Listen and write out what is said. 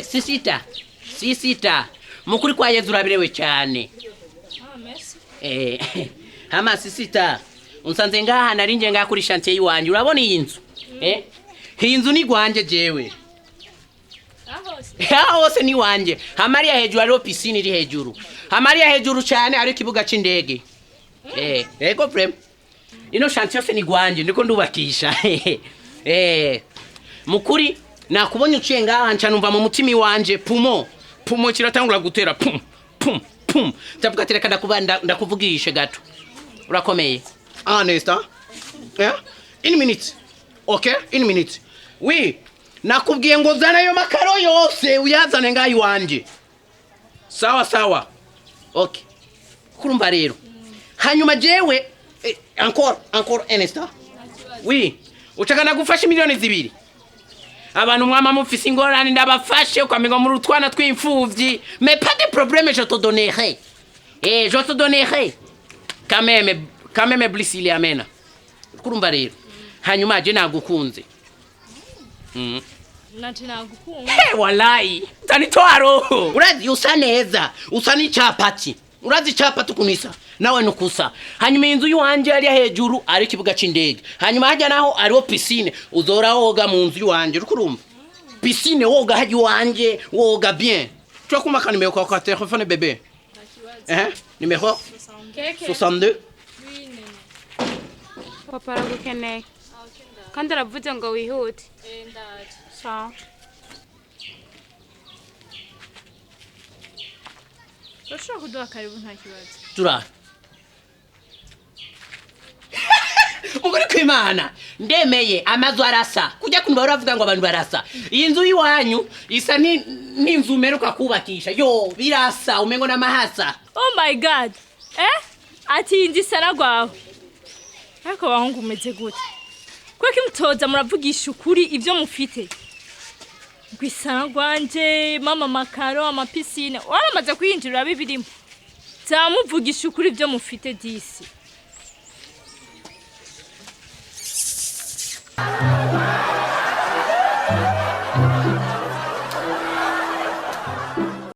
sisita mukuri kwa Yezu urabirewe cyane. Hama sisita unsanze ngaha narinje ngaha kuri chantier yiwanje urabona iyi nzu iyi nzu ni gwanje jewe hose ni wanje. Hamariya hejuru ariho piscine iri hejuru, hamariya hejuru cyane ari kibuga c'indege. Ego prem ino chantier yose ni gwanje ndiko ndubakisha. Mukuri nakubonye uciye ngaha ncanumva mu mutimi wanje pumo kiratangura gutera pum. Tavuga ati reka ndakuvugishe gato. Urakomeye. Nesta? In minute. Okay, in minute. Oui, nakubwiye ngo zana yo makaro yose uyazane ngayi wanje. Sawa. Okay. Kurumva rero. Hanyuma jewe encore Nesta. Oui, uchakana gufasha miliyoni 2. Abantu mwama mufise ingorane ndabafashe ukamenga muri utwana tw'imfuvyi. Mais pas de problème, je te donnerai. Je te donnerai. Quand même blisili amena. Kurumva rero. Hanyuma je nagukunze. Nati nagukunze. Wallahi. Tanitwaro. Urazi usa neza. Usa ni chapati. Urazi chapati kunisa. Nawe nukusa. Hanyuma inzu yuwanje ari hejuru ari kibuga c'indege. Hanyuma hajya naho ariho piscine. Uzora woga mu nzu yuwanje urukurumva. Piscine woga haji wanje woga bien. Tu akumaka nimero kwa téléphone bébé. Numéro 62. Oui, nene. Papa aragukeneye. Kandi aravuze ngo wihute. Ndaje. Sawa. Urashobora kuduha karibu nta kibazo. Tura. Mugore kwimana ndemeye amazu arasa kujya kuntu baravuga ngo abantu barasa. Iyi nzu yiwanyu isa n'inzu meruka kubakisha. Yo birasa umengo namahasa. Oh my god. Ati ndisana gwaho. Ariko bahungu umeze gute? Kweki mutoza muravugisha ukuri ivyo mufite. Gwisana gwanje mama makaro amapisine waramaze kwinjira bibirimo. Zamuvugisha ukuri ivyo mufite disi.